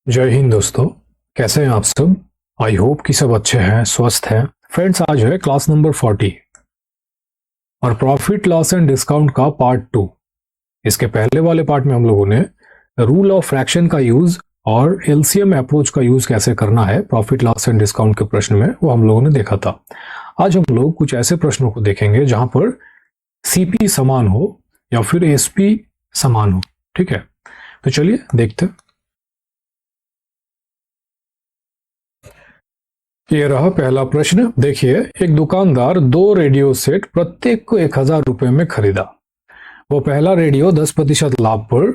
जय हिंद दोस्तों। कैसे हैं आप सब। आई होप कि सब अच्छे हैं, स्वस्थ हैं। फ्रेंड्स, आज है क्लास नंबर 40 और प्रॉफिट लॉस एंड डिस्काउंट का पार्ट 2। इसके पहले वाले पार्ट में हम लोगों ने रूल ऑफ फ्रैक्शन का यूज और एलसीएम अप्रोच का यूज कैसे करना है प्रॉफिट लॉस एंड डिस्काउंट के प्रश्न में, वो हम लोगों ने देखा था। आज हम लोग कुछ ऐसे प्रश्नों को देखेंगे जहां पर सीपी समान हो या फिर एसपी समान हो। ठीक है, तो चलिए देखते हैं। ये रहा पहला प्रश्न। देखिए, एक दुकानदार 2 रेडियो सेट प्रत्येक को 1000 रुपए में खरीदा। वो पहला रेडियो 10% लाभ पर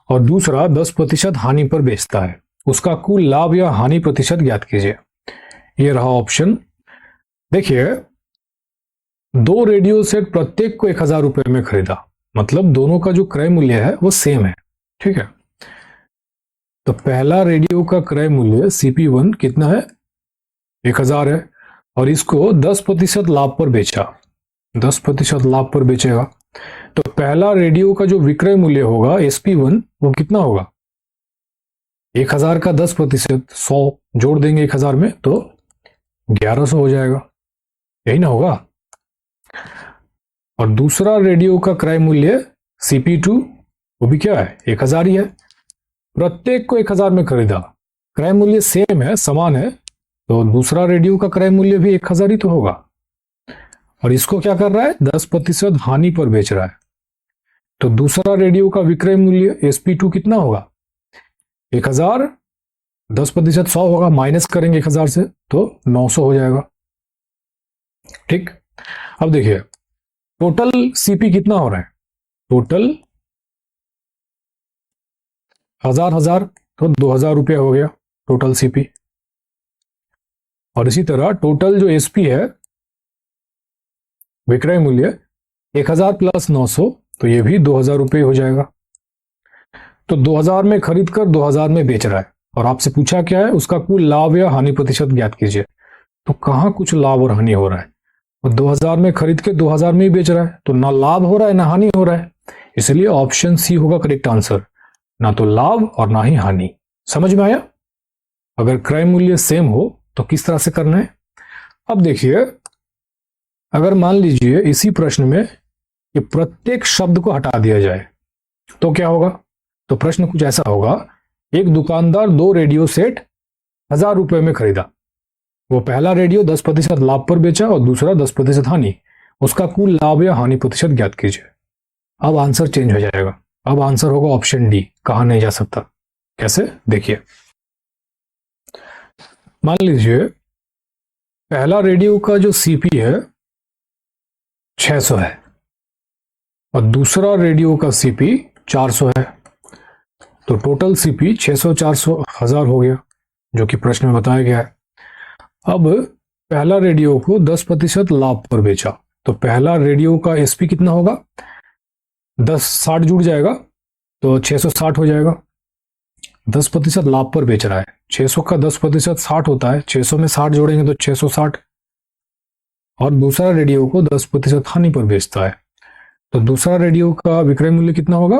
और दूसरा 10% हानि पर बेचता है। उसका कुल लाभ या हानि प्रतिशत ज्ञात कीजिए। ये रहा ऑप्शन। देखिए, 2 रेडियो सेट प्रत्येक को 1000 रुपए में खरीदा, मतलब दोनों का जो क्रय मूल्य है वो सेम है। ठीक है, तो पहला रेडियो का क्रय मूल्य CP1 कितना है? 1000 है और इसको 10% लाभ पर बेचा, 10% लाभ पर बेचेगा। तो पहला रेडियो का जो विक्रय मूल्य होगा SP1 वो कितना होगा? 1000 का 10%, 100 जोड़ देंगे 1000 में तो 1100 हो जाएगा, यही ना होगा। और दूसरा रेडियो का क्रय मूल्य CP2 वो भी क्या है? 1000 ही है। प्रत्येक को 1000 में खरीदा, क्रय मूल्य सेम है, समान है, तो दूसरा रेडियो का क्रय मूल्य भी 1000 ही तो होगा। और इसको क्या कर रहा है? 10% हानि पर बेच रहा है। तो दूसरा रेडियो का विक्रय मूल्य SP2 कितना होगा? 1000, 10% 100 होगा, माइनस करेंगे 1000 से तो 900 हो जाएगा। ठीक, अब देखिए टोटल CP कितना हो रहा है? टोटल 1000 तो 2000 रुपये हो गया टोटल CP। और इसी तरह टोटल जो SP है, विक्रय मूल्य 1000 प्लस 900 तो ये भी 2000 रुपये हो जाएगा। तो 2000 में खरीद कर 2000 में बेच रहा है और आपसे पूछा क्या है? उसका कुल लाभ या हानि प्रतिशत ज्ञात कीजिए। तो कहां कुछ लाभ और हानि हो रहा है? और 2000 में खरीद के 2000 में ही बेच रहा है, तो ना लाभ हो रहा है ना हानि हो रहा है। इसलिए ऑप्शन सी होगा करेक्ट आंसर, ना तो लाभ और ना ही हानि। समझ में आया? अगर क्रय मूल्य सेम हो तो किस तरह से करना है? अब देखिए, अगर मान लीजिए इसी प्रश्न में ये प्रत्येक शब्द को हटा दिया जाए तो क्या होगा? तो प्रश्न कुछ ऐसा होगा, एक दुकानदार 2 रेडियो सेट 1000 रुपए में खरीदा। वो पहला रेडियो 10% लाभ पर बेचा और दूसरा 10% हानि। उसका कुल लाभ या हानि प्रतिशत ज्ञात कीजिए। अब आंसर चेंज हो जाएगा। अब आंसर होगा ऑप्शन डी, कहा नहीं जा सकता। कैसे? देखिए, मान लीजिए पहला रेडियो का जो CP है 600 है और दूसरा रेडियो का CP 400 है। तो टोटल CP 600, 400, 1000 हो गया, जो कि प्रश्न में बताया गया है। अब पहला रेडियो को 10% लाभ पर बेचा, तो पहला रेडियो का SP कितना होगा? 60 जुड़ जाएगा तो 660 हो जाएगा। 10% लाभ पर बेच रहा है, 600 का 10% 60 होता है, 600 में 60 जोड़ेंगे तो 660। और दूसरा रेडियो को 10% हानि पर बेचता है, तो दूसरा रेडियो का विक्रय मूल्य कितना होगा?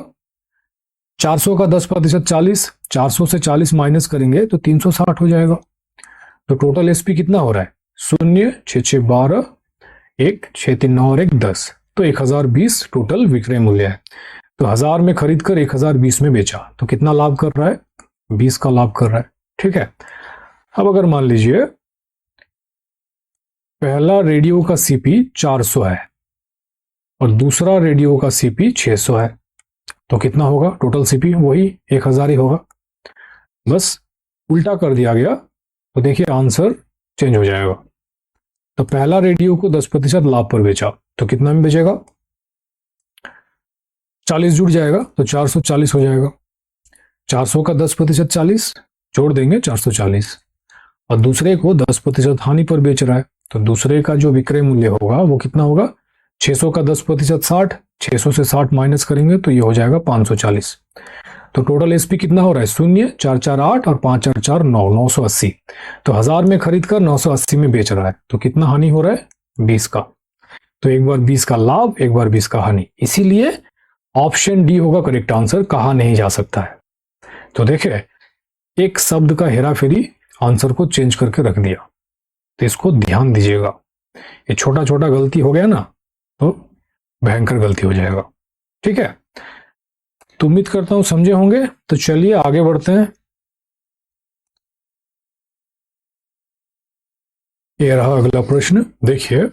400 का 10% 40, 400 से 40 माइनस करेंगे तो 360 हो जाएगा। तो टोटल SP कितना हो रहा है? 0, 6, 6, 12, 1, 6, 3, 9 और 1, 10। तो 1020 टोटल विक्रय मूल्य है। तो 1000 में खरीद कर 1020 में बेचा, तो कितना लाभ कर रहा है? 20 का लाभ कर रहा है। ठीक है, अब अगर मान लीजिए पहला रेडियो का CP 400 है और दूसरा रेडियो का CP 600 है, तो कितना होगा टोटल CP? वही 1000 ही होगा, बस उल्टा कर दिया गया। तो देखिए आंसर चेंज हो जाएगा। तो पहला रेडियो को 10% लाभ पर बेचा, तो कितना में बेचेगा? 40 जुड़ जाएगा तो 440 हो जाएगा। 400 का 10% 40 जोड़ देंगे 440। और दूसरे को 10% हानि पर बेच रहा है, तो दूसरे का जो विक्रय मूल्य होगा वो कितना होगा? 600 का 10% 60, 600 से 60 माइनस करेंगे तो ये हो जाएगा 540। तो टोटल SP कितना हो रहा है? 0, 4, 4, 8 और 5, 4, 4, 9, 980। तो 1000 में खरीद कर 980 में बेच रहा है, तो कितना हानि हो रहा है? 20 का। तो एक बार 20 का लाभ, एक बार 20 का हानि। इसीलिए ऑप्शन डी होगा करेक्ट आंसर, कहा नहीं जा सकता है। तो देखिए एक शब्द का हेरा फेरी आंसर को चेंज करके रख दिया। तो इसको ध्यान दीजिएगा, ये छोटा छोटा गलती हो गया ना तो भयंकर गलती हो जाएगा। ठीक है, तो उम्मीद करता हूं समझे होंगे। तो चलिए आगे बढ़ते हैं। ये रहा अगला प्रश्न। देखिए,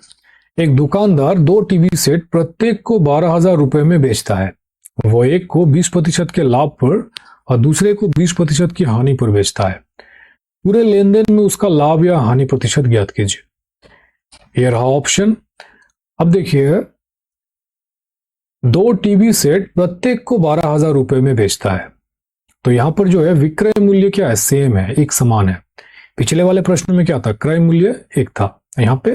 एक दुकानदार 2 टीवी सेट प्रत्येक को 12,000 रुपए में बेचता है। वो एक को 20% के लाभ पर और दूसरे को 20% की हानि पर बेचता है। पूरे लेन देन में उसका लाभ या हानि प्रतिशत ज्ञात कीजिए। ये रहा ऑप्शन। अब देखिए, 2 टीवी सेट प्रत्येक को 12,000 रुपए में बेचता है, तो यहां पर जो है विक्रय मूल्य क्या है, सेम है, एक समान है। पिछले वाले प्रश्न में क्या था, क्रय मूल्य एक था, यहां पे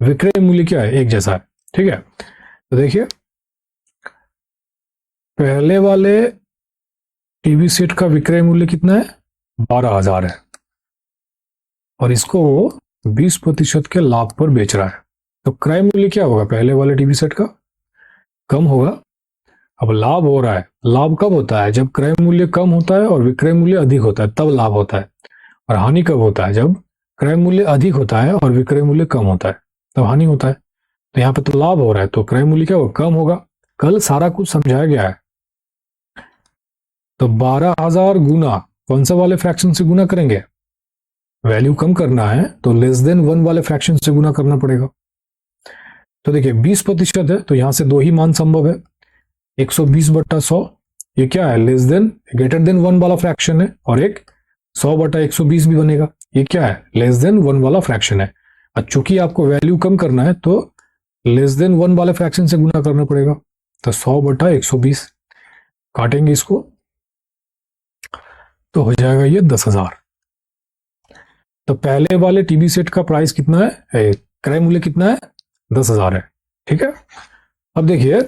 विक्रय मूल्य क्या है, एक जैसा है। ठीक है, तो देखिए पहले वाले टीवी सेट का विक्रय मूल्य कितना है, 12,000 है, और इसको वो 20% के लाभ पर बेच रहा है। तो क्रय मूल्य क्या होगा पहले वाले टीवी सेट का, कम होगा। अब लाभ हो रहा है, लाभ कब होता है, जब क्रय मूल्य कम होता है और विक्रय मूल्य अधिक होता है, तब लाभ होता है। और हानि कब होता है, जब क्रय मूल्य अधिक होता है और विक्रय मूल्य कम होता है, तब हानि होता है। तो यहाँ पे तो लाभ हो रहा है, तो क्रय मूल्य क्या होगा, कम होगा। कल सारा कुछ समझाया गया है। तो 12,000 गुना कौन सा वाले फ्रैक्शन से गुना करेंगे, वैल्यू कम करना है तो लेस देन 1 वाले फ्रैक्शन से गुना करना पड़ेगा। तो देखिए 20% है, तो यहां से 2 ही मान संभव है, 120/100, ये क्या है, लेस देन ग्रेटर देन 1 वाला फ्रैक्शन है, और एक 100/120 भी बनेगा, ये क्या है, लेस देन 1 वाला फ्रैक्शन है। और चूंकि आपको वैल्यू कम करना है तो लेस देन 1 वाले फ्रैक्शन से गुना करना पड़ेगा। तो 100/120 काटेंगे इसको तो हो जाएगा ये 10,000। तो पहले वाले टीवी सेट का प्राइस कितना है, क्रय मूल्य कितना है, 10,000 है। ठीक है, अब देखिए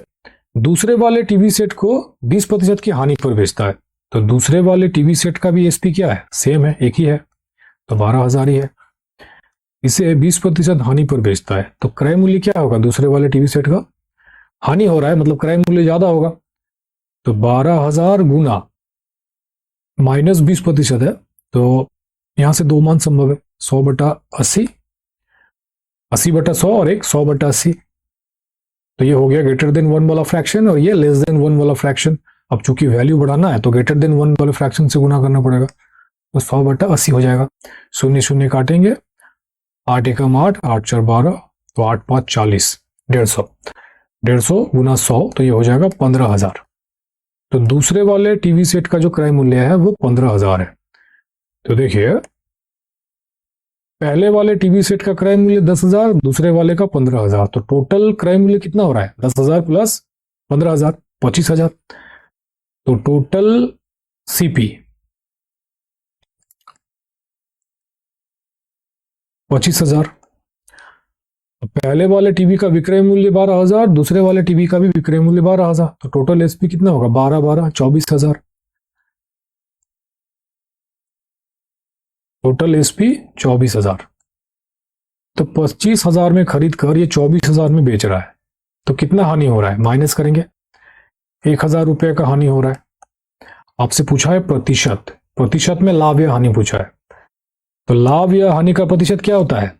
दूसरे वाले टीवी सेट को 20% की हानि पर बेचता है, तो दूसरे वाले टीवी सेट का भी एसपी क्या है, सेम है, एक ही है, तो 12,000 ही है। इसे 20% हानि पर बेचता है, तो क्रय मूल्य क्या होगा दूसरे वाले टीवी सेट का, हानि हो रहा है मतलब क्रय मूल्य ज्यादा होगा, तो 12,000 गुना माइनस 20% है, तो यहां से 2 मान संभव है, 100/80, 80/100 और एक 100/80। तो ये हो गया ग्रेटर देन 1 वाला फ्रैक्शन और ये लेस देन 1 वाला फ्रैक्शन। अब चूंकि वैल्यू बढ़ाना है तो ग्रेटर देन 1 वाले फ्रैक्शन से गुना करना पड़ेगा, तो 100/80 हो जाएगा। शून्य शून्य काटेंगे, 8 एकम 8, 8 4 12, तो 8 5 40, 150, 150 गुना 100, तो ये हो जाएगा 15,000। तो दूसरे वाले टीवी सेट का जो क्रय मूल्य है वो 15,000 है। तो देखिए पहले वाले टीवी सेट का क्रय मूल्य 10,000, दूसरे वाले का 15,000, तो टोटल क्रय मूल्य कितना हो रहा है, 10,000 प्लस 15,000, 25,000। तो टोटल सीपी 25,000। पहले वाले टीवी का विक्रय मूल्य 12,000, दूसरे वाले टीवी का भी विक्रय मूल्य 12,000, तो टोटल एसपी कितना होगा, 12 12 24,000। Total SP 24,000। तो 25,000 में खरीद कर ये 24,000 में बेच रहा है, तो कितना हानि हो रहा है, माइनस करेंगे, 1,000 रुपए का हानि हो रहा है। आपसे पूछा है प्रतिशत, प्रतिशत में लाभ या हानि पूछा है, तो लाभ या हानि का प्रतिशत क्या होता है,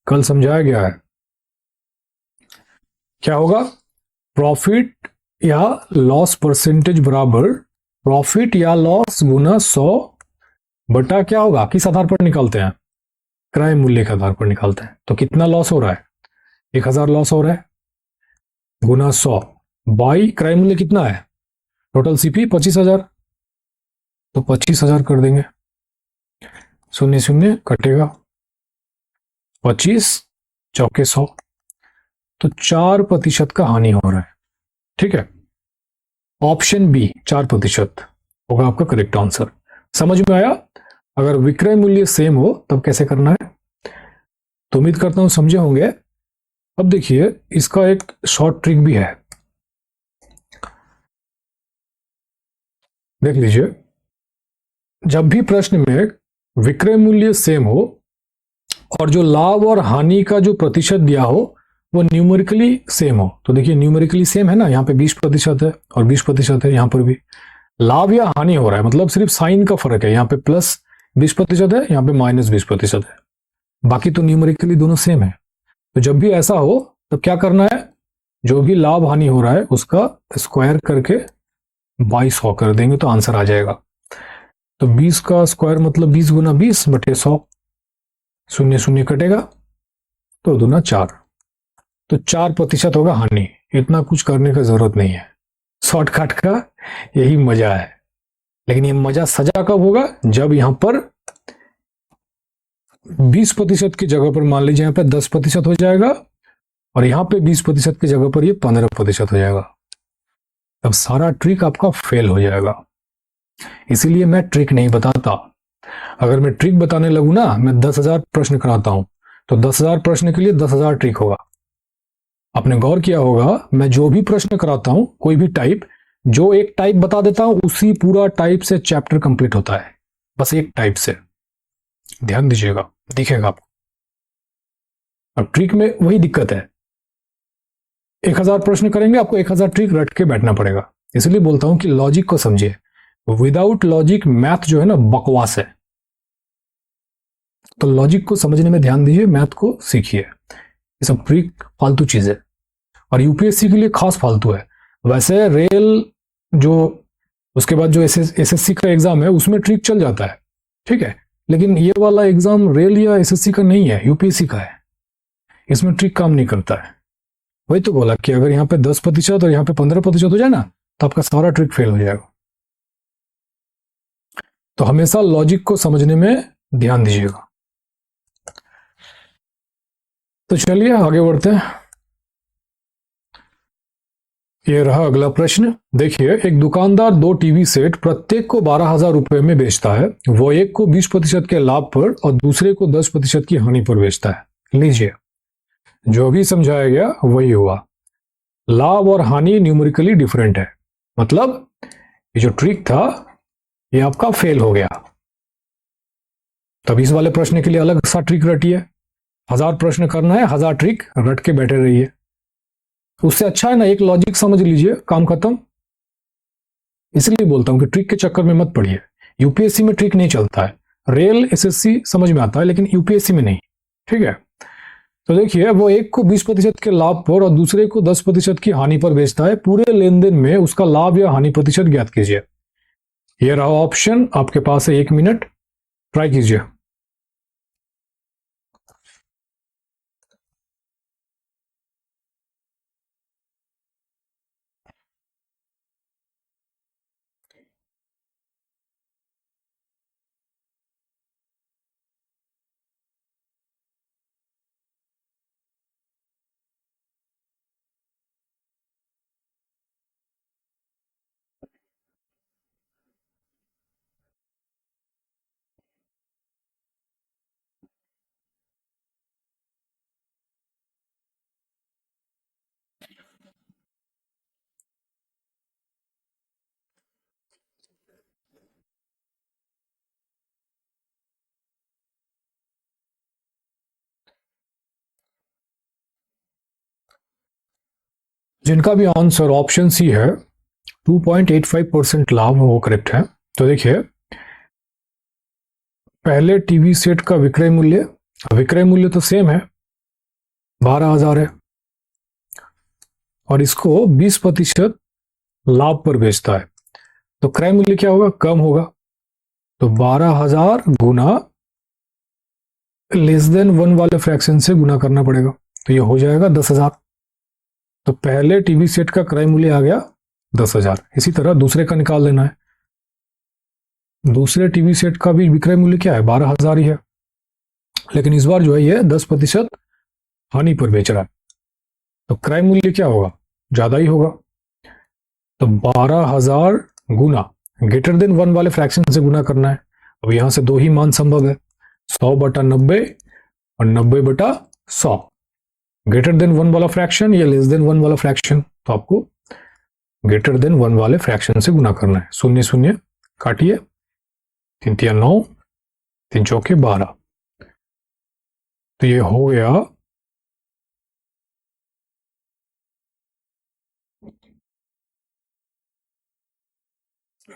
कल समझाया गया है, क्या होगा, प्रॉफिट या लॉस परसेंटेज बराबर प्रॉफिट या लॉस गुना 100 बटा क्या होगा, किस आधार पर निकालते हैं, क्रय मूल्य के आधार पर निकालते हैं। तो कितना लॉस हो रहा है, 1,000 लॉस हो रहा है, गुना 100 बाई क्रय मूल्य कितना है, टोटल सीपी 25,000, तो 25,000 कर देंगे, शून्य शून्य कटेगा, 25 चौके 100, तो 4% का हानि हो रहा है। ठीक है, ऑप्शन बी 4% होगा आपका करेक्ट आंसर। समझ में आया, अगर विक्रय मूल्य सेम हो तब कैसे करना है, तो उम्मीद करता हूं समझे होंगे। अब देखिए इसका एक शॉर्ट ट्रिक भी है, देख लीजिए। जब भी प्रश्न में विक्रय मूल्य सेम हो और जो लाभ और हानि का जो प्रतिशत दिया हो वो न्यूमेरिकली सेम हो, तो देखिए न्यूमेरिकली सेम है ना, यहाँ पे 20% है और 20% है, यहाँ पर भी लाभ या हानि हो रहा है, मतलब सिर्फ साइन का फर्क है, यहाँ पे प्लस 20% है, यहाँ पे -20% है, बाकी तो न्यूमेरिकली दोनों सेम है। तो जब भी ऐसा हो तो क्या करना है, जो भी लाभ हानि हो रहा है उसका स्क्वायर करके 2200 कर देंगे तो आंसर आ जाएगा। तो 20 का स्क्वायर मतलब 20 गुना 20 बटे 100, शून्य शून्य कटेगा तो दूना 4, तो 4% होगा हानि। इतना कुछ करने की जरूरत नहीं है, शॉर्टकट का यही मजा है। लेकिन ये मजा सजा कब होगा, जब यहां पर 20% की जगह पर मान लीजिए यहाँ पे 10% हो जाएगा और यहाँ पे 20% की जगह पर ये 15% हो जाएगा, तब सारा ट्रिक आपका फेल हो जाएगा। इसीलिए मैं ट्रिक नहीं बताता। अगर मैं ट्रिक बताने लगू ना, मैं 10,000 प्रश्न कराता हूं तो 10,000 प्रश्न के लिए 10,000 ट्रिक होगा। आपने गौर किया होगा, मैं जो भी प्रश्न कराता हूं, कोई भी टाइप, जो एक टाइप बता देता हूं उसी पूरा टाइप से चैप्टर कंप्लीट होता है, बस एक टाइप से। ध्यान दीजिएगा, दिखेगा आपको। अब ट्रिक में वही दिक्कत है, 1,000 प्रश्न करेंगे, आपको 1,000 ट्रिक रट के बैठना पड़ेगा। इसलिए बोलता हूं कि लॉजिक को समझिए। विदाउट लॉजिक मैथ जो है ना बकवास है। तो लॉजिक को समझने में ध्यान दीजिए, मैथ को सीखिए। ये सब ट्रिक फालतू चीज है और यूपीएससी के लिए खास फालतू है। वैसे रेल जो उसके बाद जो एसएससी का एग्जाम है उसमें ट्रिक चल जाता है, ठीक है, लेकिन ये वाला एग्जाम रेल या एसएससी का नहीं है, यूपीएससी का है, इसमें ट्रिक काम नहीं करता है। वही तो बोला कि अगर यहाँ पे 10% और यहाँ पे 15% हो जाए ना तो आपका सारा ट्रिक फेल हो जाएगा। तो हमेशा लॉजिक को समझने में ध्यान दीजिएगा। तो चलिए आगे बढ़ते हैं। ये रहा अगला प्रश्न। देखिए, एक दुकानदार 2 टीवी सेट प्रत्येक को 12,000 रुपए में बेचता है। वो एक को 20% के लाभ पर और दूसरे को 10% की हानि पर बेचता है। लीजिए, जो भी समझाया गया वही हुआ। लाभ और हानि न्यूमेरिकली डिफरेंट है, मतलब ये जो ट्रिक था ये आपका फेल हो गया। तब इस वाले प्रश्न के लिए अलग सा ट्रिक रटिए। 1,000 प्रश्न करना है, 1,000 ट्रिक रट के बैठे रहिए। उससे अच्छा है ना, एक लॉजिक समझ लीजिए, काम खत्म। इसलिए बोलता हूं कि ट्रिक के चक्कर में मत पड़िए। यूपीएससी में ट्रिक नहीं चलता है, रेल एसएससी समझ में आता है लेकिन यूपीएससी में नहीं, ठीक है। तो देखिए, वो एक को 20% के लाभ पर और दूसरे को 10% की हानि पर बेचता है। पूरे लेन देन में उसका लाभ या हानि प्रतिशत ज्ञात कीजिए। ये रहा ऑप्शन, आपके पास है 1 मिनट, ट्राई कीजिए। जिनका भी आंसर ऑप्शन सी है, 2.85% लाभ, वो करेक्ट है। तो देखिए, पहले टीवी सेट का विक्रय मूल्य तो सेम है, 12,000 है, और इसको 20% लाभ पर बेचता है, तो क्रय मूल्य क्या होगा, कम होगा। तो 12,000 गुना लेस देन 1 वाले फ्रैक्शन से गुना करना पड़ेगा, तो ये हो जाएगा 10,000। तो पहले टीवी सेट का क्रय मूल्य आ गया 10,000। इसी तरह दूसरे का निकाल लेना है। दूसरे टीवी सेट का भी विक्रय मूल्य क्या है, 12,000 ही है, लेकिन इस बार जो है ये 10% हानि पर बेच रहा है, तो क्रय मूल्य क्या होगा, ज्यादा ही होगा। तो 12,000 गुना ग्रेटर देन 1 वाले फ्रैक्शन से गुना करना है। अब यहां से दो ही मान संभव है, 100/90 और 90/100। ग्रेटर देन 1 वाला फ्रैक्शन या लेस देन 1 वाला फ्रैक्शन, तो आपको ग्रेटर देन 1 वाले फ्रैक्शन से गुना करना है। शून्य शून्य काटिए, 3 तिया 9, 3 चौके 12, तो ये हो गया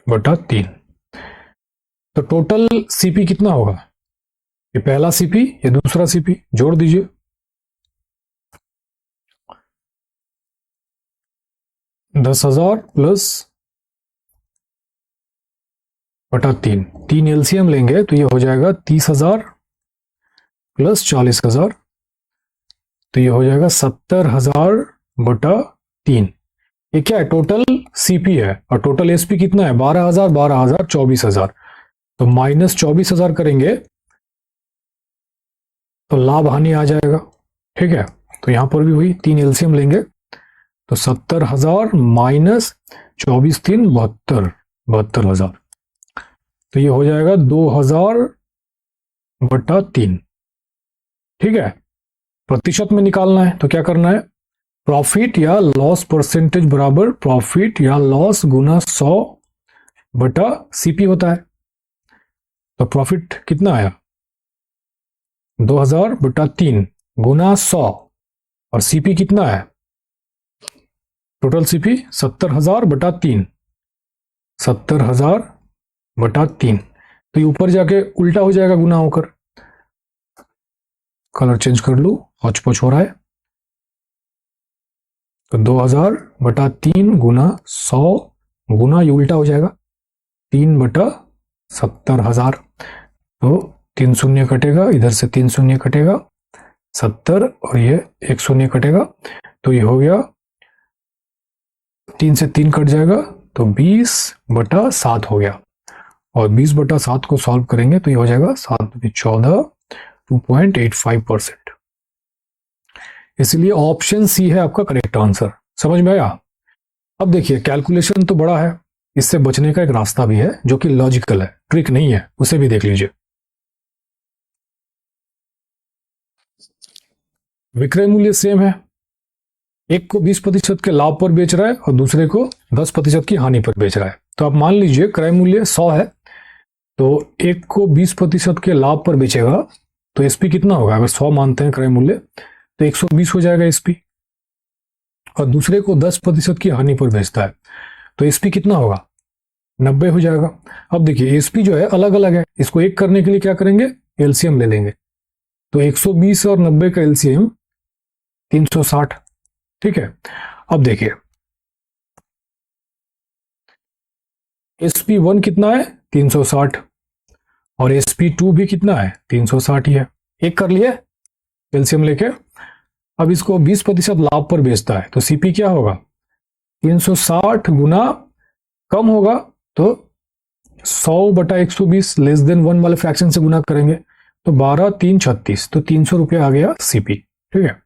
3/3। तो टोटल सीपी कितना होगा? ये पहला सीपी, ये दूसरा सीपी, जोड़ दीजिए। 10,000 प्लस बटा 3, 3 एलसीएम लेंगे तो ये हो जाएगा 30,000 प्लस 40,000, तो ये हो जाएगा 70,000 बटा 3। ये क्या है? टोटल सीपी है, और टोटल एसपी कितना है? 12,000, 12,000, 24,000। तो माइनस 24,000 करेंगे तो लाभ हानि आ जाएगा। ठीक है, तो यहां पर भी वही 3 एलसीएम लेंगे तो 70,000 माइनस 24, 3 72, 72,000, तो ये हो जाएगा 2,000 बटा 3। ठीक है, प्रतिशत में निकालना है तो क्या करना है? प्रॉफिट या लॉस परसेंटेज बराबर प्रॉफिट या लॉस गुना 100 बटा सीपी होता है। तो प्रॉफिट कितना आया? 2,000 बटा 3 गुना 100, और सीपी कितना है? टोटल सीपी 70,000 बटा 3, 70,000 बटा 3। तो ये ऊपर जाके उल्टा हो जाएगा गुना होकर। कलर चेंज कर लूं, हौच पौच हो रहा है। तो 2,000 बटा 3 गुना 100 गुना ये उल्टा हो जाएगा 3 बटा 70,000। तो 3 शून्य कटेगा, इधर से 3 शून्य कटेगा, 70, और ये 1 शून्य कटेगा, तो ये हो गया 3 से 3 कट जाएगा तो 20 बटा 7 हो गया। और 20 बटा 7 को सॉल्व करेंगे तो ये हो जाएगा 7 में 14, 2.85%। इसलिए ऑप्शन सी है आपका करेक्ट आंसर। समझ में आया? अब देखिए, कैलकुलेशन तो बड़ा है, इससे बचने का एक रास्ता भी है जो कि लॉजिकल है, ट्रिक नहीं है, उसे भी देख लीजिए। विक्रय मूल्य सेम है, एक को 20% के लाभ पर बेच रहा है और दूसरे को 10% की हानि पर बेच रहा है। तो आप मान लीजिए क्रय मूल्य 100 है, तो एक को 20% के लाभ पर बेचेगा तो एसपी कितना होगा? अगर 100 मानते हैं क्रय मूल्य तो 120 हो जाएगा एसपी, और दूसरे को 10% की हानि पर बेचता है तो एसपी कितना होगा? 90 हो जाएगा। अब देखिए एसपी जो है अलग अलग है, इसको एक करने के लिए क्या करेंगे? एलसीएम ले लेंगे। तो 120 और 90 का एलसीएम 360। ठीक है, अब देखिए SP1 कितना है? 360, और SP2 भी कितना है? 360 ही है। एक कर लिए एलसीएम लेके। अब इसको 20% लाभ पर बेचता है तो सीपी क्या होगा? 360 गुना कम होगा तो 100 बटा 120 लेस देन 1 वाले फ्रैक्शन से गुना करेंगे तो 12, 3, 36, तो 300 रुपये आ गया सीपी। ठीक है,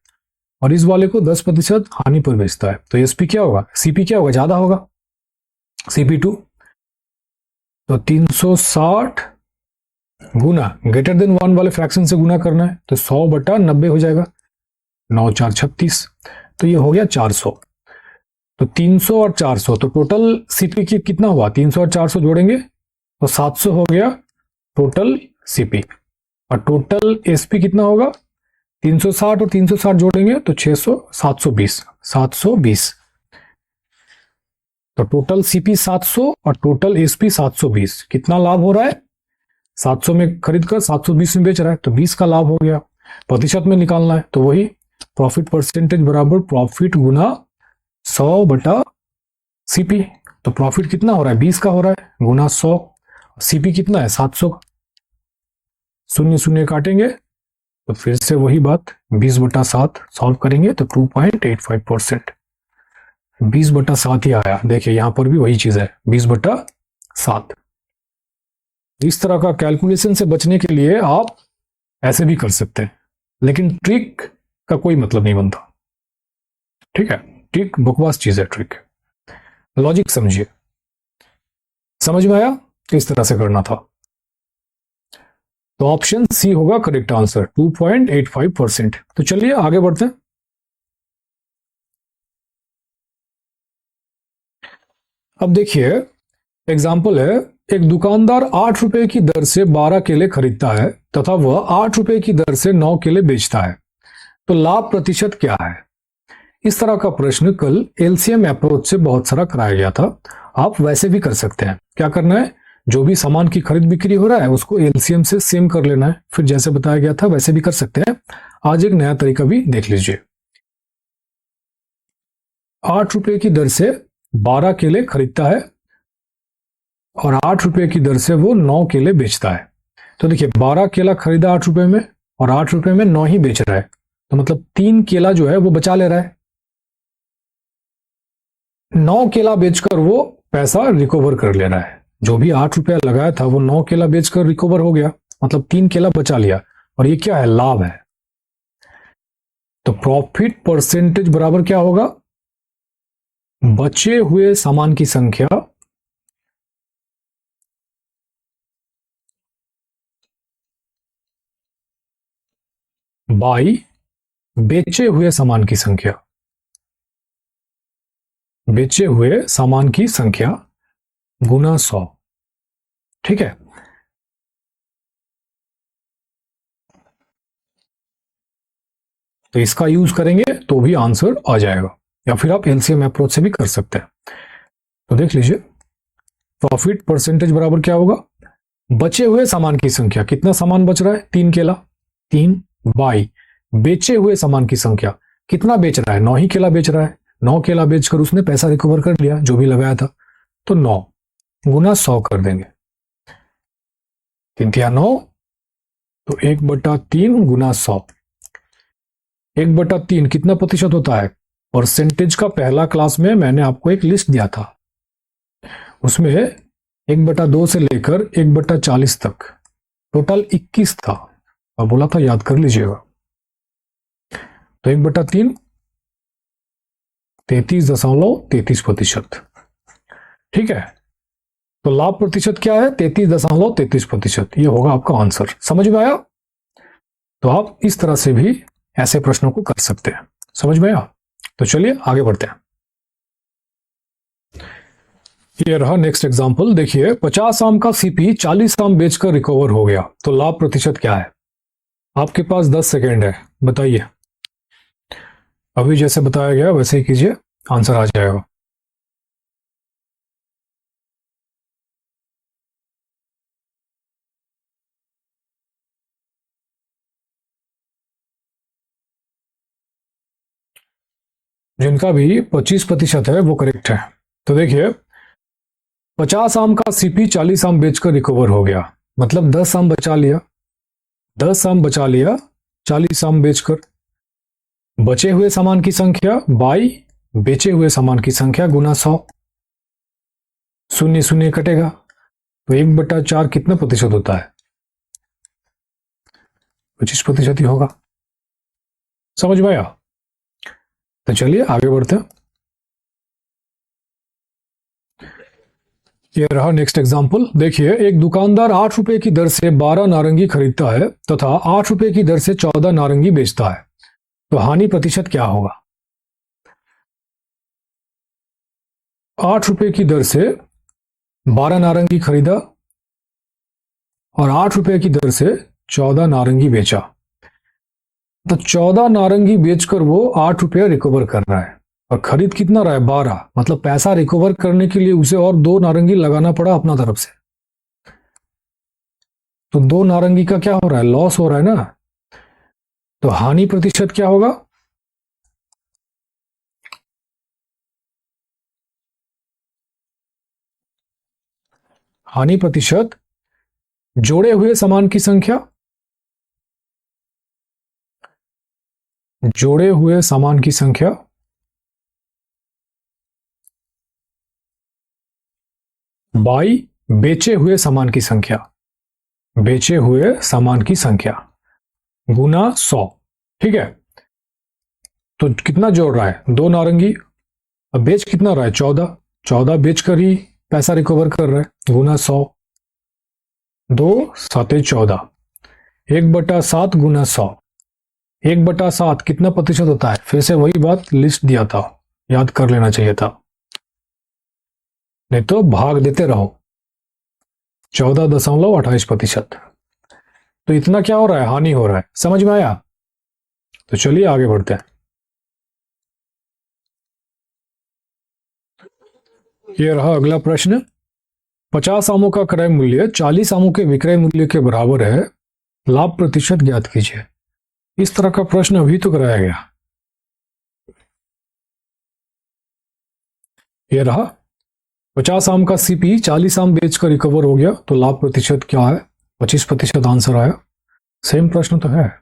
और इस वाले को 10% हानि पर बेचता है तो एसपी क्या होगा? सीपी क्या होगा? ज्यादा होगा, CP2। तो 360 गुना ग्रेटर देन 1 वाले फ्रैक्शन से गुना करना है तो 100 बटा 90 हो जाएगा, 9, 4, 36, तो ये हो गया 400। तो 300 और 400, तो टोटल सीपी की कितना हुआ? 300 और 400 जोड़ेंगे तो 700 हो गया टोटल सीपी, और टोटल एसपी कितना होगा? 360 और 360 जोड़ेंगे तो 600, 720, 720। तो टोटल सीपी 700 और टोटल एसपी 720। कितना लाभ हो रहा है? 700 में खरीद कर 720 में बेच रहा है तो 20 का लाभ हो गया। प्रतिशत में निकालना है तो वही प्रॉफिट परसेंटेज बराबर प्रॉफिट गुना 100 बटा सीपी। तो प्रॉफिट कितना हो रहा है? 20 का हो रहा है, गुना 100। सीपी कितना है? 700 का। शून्य शून्य काटेंगे तो फिर से वही बात, 20 बटा 7 सॉल्व करेंगे तो 2.85%। 20 बटा 7 ही आया। देखिए यहां पर भी वही चीज है, 20 बटा 7। इस तरह का कैलकुलेशन से बचने के लिए आप ऐसे भी कर सकते हैं, लेकिन ट्रिक का कोई मतलब नहीं बनता। ठीक है, ट्रिक बकवास चीज है। ट्रिक लॉजिक समझिए। समझ में आया? इस तरह से करना था। तो ऑप्शन सी होगा करेक्ट आंसर, 2.85%। तो चलिए आगे बढ़ते हैं। अब देखिए एग्जाम्पल है, एक दुकानदार 8 रुपए की दर से 12 केले खरीदता है तथा वह 8 रुपए की दर से 9 केले बेचता है, तो लाभ प्रतिशत क्या है? इस तरह का प्रश्न कल एलसीएम अप्रोच से बहुत सारा कराया गया था। आप वैसे भी कर सकते हैं। क्या करना है? जो भी सामान की खरीद बिक्री हो रहा है उसको एलसीएम से सेम कर लेना है, फिर जैसे बताया गया था वैसे भी कर सकते हैं। आज एक नया तरीका भी देख लीजिए। 8 रुपए की दर से 12 केले खरीदता है और 8 रुपए की दर से वो 9 केले बेचता है। तो देखिए 12 केला खरीदा 8 रुपए में और 8 रुपए में 9 ही बेच रहा है, तो मतलब 3 केला जो है वो बचा ले रहा है। 9 केला बेचकर वो पैसा रिकवर कर ले रहा है। जो भी 8 रुपया लगाया था वो 9 केला बेचकर रिकवर हो गया, मतलब 3 केला बचा लिया, और ये क्या है, लाभ है। तो प्रॉफिट परसेंटेज बराबर क्या होगा, बचे हुए सामान की संख्या बाई बेचे हुए सामान की संख्या, बेचे हुए सामान की संख्या गुना 100। ठीक है, तो इसका यूज करेंगे तो भी आंसर आ जाएगा, या फिर आप एलसीएम अप्रोच से भी कर सकते हैं। तो देख लीजिए, प्रॉफिट परसेंटेज बराबर क्या होगा, बचे हुए सामान की संख्या, कितना सामान बच रहा है, 3 केला, 3 बाई बेचे हुए सामान की संख्या, कितना बेच रहा है, 9 ही केला बेच रहा है, 9 केला बेचकर उसने पैसा रिकवर कर लिया जो भी लगाया था, तो 9 गुना 100 कर देंगे। 3 9, तो 1/3 गुना 100। 1/3 कितना प्रतिशत होता है, परसेंटेज का पहला क्लास में मैंने आपको एक लिस्ट दिया था, उसमें 1/2 से लेकर 1/40 तक टोटल 21 था, और बोला था याद कर लीजिएगा। तो 1/3 33.33%। ठीक है, तो लाभ प्रतिशत क्या है, 33.33%। ये होगा आपका आंसर। समझ में आया? तो आप इस तरह से भी ऐसे प्रश्नों को कर सकते हैं। समझ में आया? तो चलिए आगे बढ़ते हैं। ये रहा नेक्स्ट एग्जांपल। देखिए 50 आम का सीपी 40 आम बेचकर रिकवर हो गया, तो लाभ प्रतिशत क्या है? आपके पास 10 सेकेंड है, बताइए। अभी जैसे बताया गया वैसे ही कीजिए, आंसर आ जाएगा। जिनका भी 25% है वो करेक्ट है। तो देखिए 50 आम का सीपी 40 आम बेचकर रिकवर हो गया, मतलब 10 आम बचा लिया, 10 आम बचा लिया 40 आम बेचकर। बचे हुए सामान की संख्या बाई बेचे हुए सामान की संख्या गुना 100। शून्य शून्य कटेगा, तो 1/4 कितना प्रतिशत होता है, 25% ही होगा। समझ में आया? तो चलिए आगे बढ़ते हैं। ये रहा नेक्स्ट एग्जाम्पल। देखिए एक दुकानदार 8 रुपए की दर से 12 नारंगी खरीदता है तथा 8 रुपए की दर से 14 नारंगी बेचता है, तो हानि प्रतिशत क्या होगा? 8 रुपए की दर से 12 नारंगी खरीदा और 8 रुपए की दर से 14 नारंगी बेचा, तो 14 नारंगी बेचकर वो 8 रुपया रिकवर कर रहा है, और खरीद कितना रहा है, 12, मतलब पैसा रिकवर करने के लिए उसे और 2 नारंगी लगाना पड़ा अपना तरफ से, तो 2 नारंगी का क्या हो रहा है, लॉस हो रहा है ना। तो हानि प्रतिशत क्या होगा, हानि प्रतिशत जोड़े हुए सामान की संख्या, जोड़े हुए सामान की संख्या बाई बेचे हुए सामान की संख्या, बेचे हुए सामान की संख्या गुना 100। ठीक है, तो कितना जोड़ रहा है, 2 नारंगी, अब बेच कितना रहा है, 14, 14 बेचकर ही पैसा रिकवर कर रहा है, गुना 100, 2 7 14, 1/7 गुना 100। 1/7 कितना प्रतिशत होता है, फिर से वही बात, लिस्ट दिया था, याद कर लेना चाहिए था, नहीं तो भाग देते रहो। 14.28%। तो इतना क्या हो रहा है, हानि हो रहा है। समझ में आया? तो चलिए आगे बढ़ते हैं। ये रहा अगला प्रश्न। 50 आमों का क्रय मूल्य 40 आमों के विक्रय मूल्य के बराबर है, लाभ प्रतिशत ज्ञात कीजिए। इस तरह का प्रश्न अभी तो कराया गया। ये रहा 50 आम का सीपी 40 आम बेचकर रिकवर हो गया, तो लाभ प्रतिशत क्या है? 25% आंसर आया। सेम प्रश्न तो है,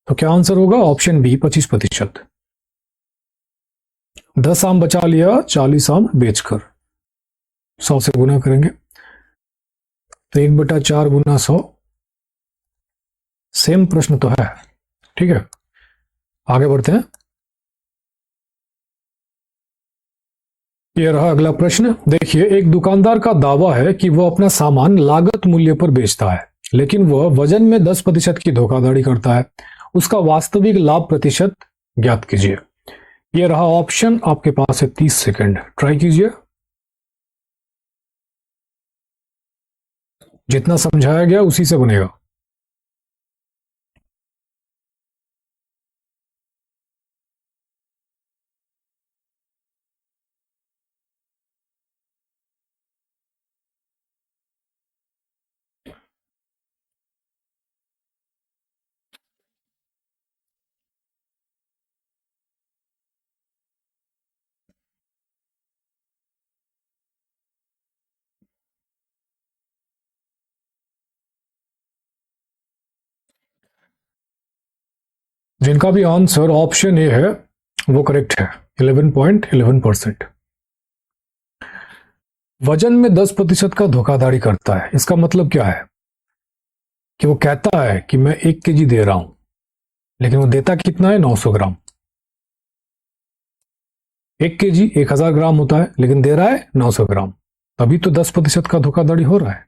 तो क्या आंसर होगा? Option B 25%। 10 आम बचा लिया 40 आम बेचकर, 100 से गुना करेंगे तो 1/4 गुना 100। सेम प्रश्न तो है, ठीक है। आगे बढ़ते हैं। यह रहा अगला प्रश्न। देखिए, एक दुकानदार का दावा है कि वह अपना सामान लागत मूल्य पर बेचता है, लेकिन वह वजन में 10% की धोखाधड़ी करता है। उसका वास्तविक लाभ प्रतिशत ज्ञात कीजिए। यह रहा ऑप्शन, आपके पास है 30 सेकंड, ट्राई कीजिए। जितना समझाया गया उसी से बनेगा। जिनका भी आंसर ऑप्शन ए है वो करेक्ट है, 11.11%। वजन में 10% का धोखाधड़ी करता है, इसका मतलब क्या है? कि वो कहता है कि मैं 1 kg दे रहा हूं, लेकिन वो देता कितना है? 900 ग्राम। 1 kg 1000 ग्राम होता है, लेकिन दे रहा है 900 ग्राम, तभी तो 10% का धोखाधड़ी हो रहा है।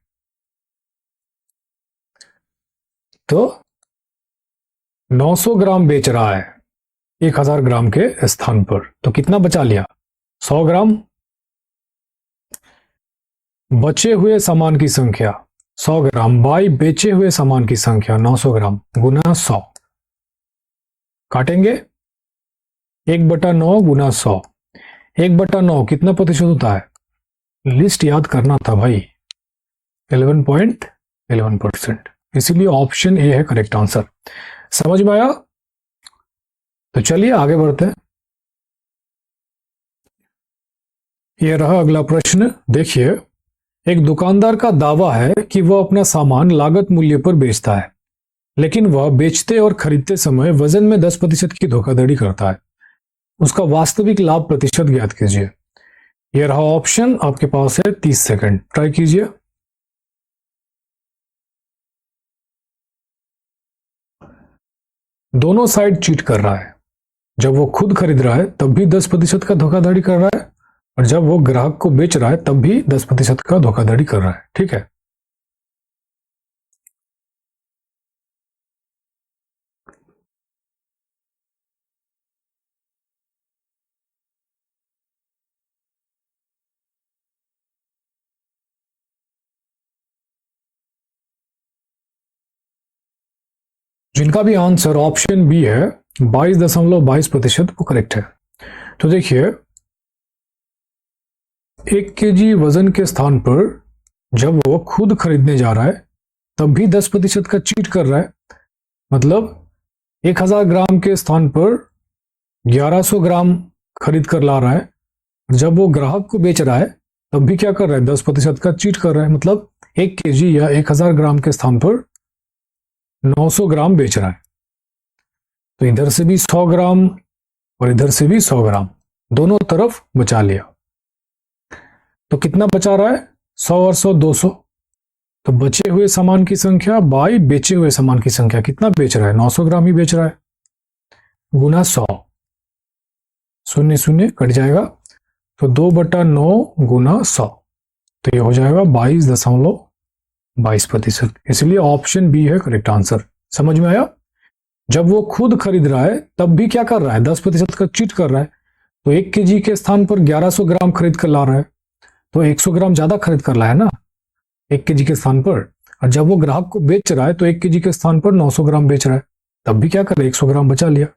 तो 900 ग्राम बेच रहा है 1000 ग्राम के स्थान पर, तो कितना बचा लिया? 100 ग्राम। बचे हुए सामान की संख्या 100 ग्राम बाई बेचे हुए सामान की संख्या 900 ग्राम गुना 100, काटेंगे 1/9 गुना 100। 1/9 कितना प्रतिशत होता है? लिस्ट याद करना था भाई, 11.11%। इसीलिए ऑप्शन ए है करेक्ट आंसर। समझ में आया? तो चलिए आगे बढ़ते हैं। यह रहा अगला प्रश्न। देखिए, एक दुकानदार का दावा है कि वह अपना सामान लागत मूल्य पर बेचता है, लेकिन वह बेचते और खरीदते समय वजन में 10% की धोखाधड़ी करता है। उसका वास्तविक लाभ प्रतिशत ज्ञात कीजिए। यह रहा ऑप्शन, आपके पास है 30 सेकंड, ट्राई कीजिए। दोनों साइड चीट कर रहा है। जब वो खुद खरीद रहा है तब भी 10% का धोखाधड़ी कर रहा है, और जब वो ग्राहक को बेच रहा है तब भी 10% का धोखाधड़ी कर रहा है, ठीक है। जिनका भी आंसर ऑप्शन बी है 22.22%, वो करेक्ट है। तो देखिए, 1 kg वजन के स्थान पर जब वो खुद खरीदने जा रहा है तब भी 10% का चीट कर रहा है। मतलब 1000 ग्राम के स्थान पर 1100 ग्राम खरीद कर ला रहा है, जब वो ग्राहक को बेच रहा है तब भी क्या कर रहा है? 10% का चीट कर रहा है। मतलब 1 kg या 1000 ग्राम के स्थान पर 900 ग्राम बेच रहा है। तो इधर से भी 100 ग्राम और इधर से भी 100 ग्राम, दोनों तरफ बचा लिया। तो कितना बचा रहा है? 100 और 100 200। तो बचे हुए सामान की संख्या बाई बेचे हुए सामान की संख्या, कितना बेच रहा है? 900 ग्राम ही बेच रहा है, गुना 100। 0 0 कट जाएगा, तो 2/9 गुना 100, तो ये हो जाएगा 22.22%। इसलिए ऑप्शन बी है करेक्ट आंसर। समझ में आया? जब वो खुद खरीद रहा है तब भी क्या कर रहा है? 10% का चीट कर रहा है। तो 1 kg के स्थान पर 1100 ग्राम खरीद कर ला रहा है, तो 100 ग्राम ज्यादा खरीद कर लाया है ना 1 kg के स्थान पर। और जब वो ग्राहक को बेच रहा है तो 1 kg के स्थान पर 900 ग्राम बेच रहा है, तब भी क्या कर रहा है? 100 ग्राम बचा लिया।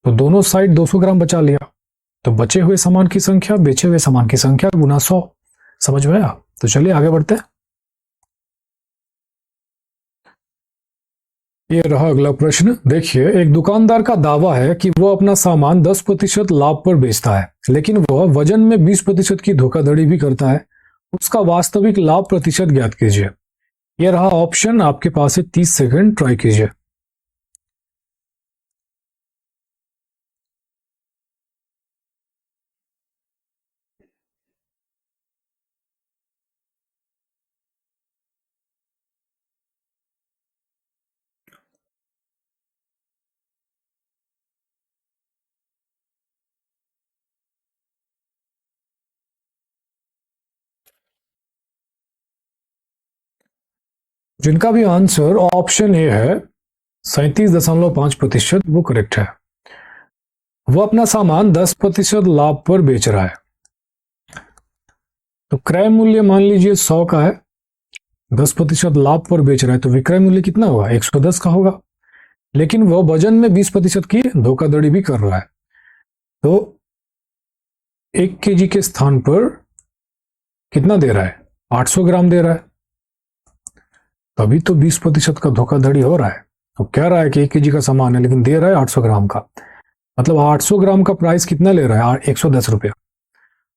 तो दोनों साइड 200 ग्राम बचा लिया। तो बचे हुए सामान की संख्या बेचे हुए सामान की संख्या गुना 100, समझ में आया? तो चलिए आगे बढ़ते हैं। ये रहा अगला प्रश्न। देखिए, एक दुकानदार का दावा है कि वो अपना सामान 10% लाभ पर बेचता है, लेकिन वह वजन में 20% की धोखाधड़ी भी करता है। उसका वास्तविक लाभ प्रतिशत ज्ञात कीजिए। यह रहा ऑप्शन, आपके पास है 30 सेकंड, ट्राई कीजिए। जिनका भी आंसर ऑप्शन ए है 37.5%, वो करेक्ट है। वो अपना सामान 10% लाभ पर बेच रहा है। तो क्रय मूल्य मान लीजिए 100 का है, 10% लाभ पर बेच रहा है, तो विक्रय मूल्य कितना होगा? 110 का होगा। लेकिन वह वजन में 20% की धोखाधड़ी भी कर रहा है, तो 1 kg के स्थान पर कितना दे रहा है? 800 ग्राम दे रहा है। तभी तो 20% का धोखाधड़ी हो रहा है। तो कह रहा है कि 1 kg का सामान है, लेकिन दे रहा है 800 ग्राम का। मतलब 800 ग्राम का प्राइस कितना ले रहा है? 110 रुपया।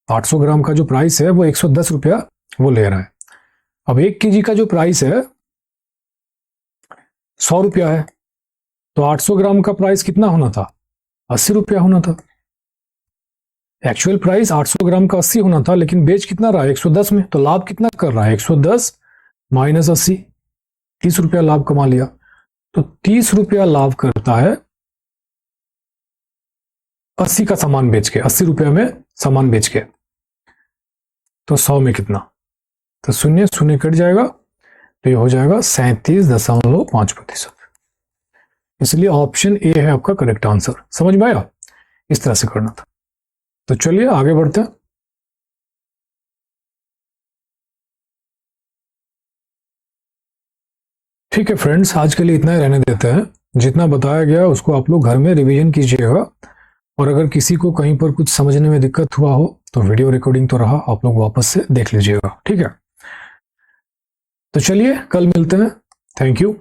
800 ग्राम का जो प्राइस है वो 110 रुपया वो ले रहा है। अब 1 kg का जो प्राइस है 100 रुपया है, तो 800 ग्राम का प्राइस कितना होना था? 80 रुपया होना था। एक्चुअल प्राइस 800 ग्राम का 80 होना था, लेकिन बेच कितना रहा है? 110 में। तो लाभ कितना कर रहा है? 110 माइनस 80, 30 रुपया लाभ कमा लिया। तो 30 रुपया लाभ करता है 80 का सामान बेच के, 80 रुपया में सामान बेच के। तो 100 में कितना? तो शून्य शून्य कट जाएगा, तो ये हो जाएगा 37.5%। इसलिए ऑप्शन ए है आपका करेक्ट आंसर। समझ में आया? इस तरह से करना था। तो चलिए आगे बढ़ते हैं। ठीक है फ्रेंड्स, आज के लिए इतना ही रहने देते हैं। जितना बताया गया उसको आप लोग घर में रिवीजन कीजिएगा, और अगर किसी को कहीं पर कुछ समझने में दिक्कत हुआ हो तो वीडियो रिकॉर्डिंग तो रहा, आप लोग वापस से देख लीजिएगा। ठीक है, तो चलिए कल मिलते हैं। Thank you.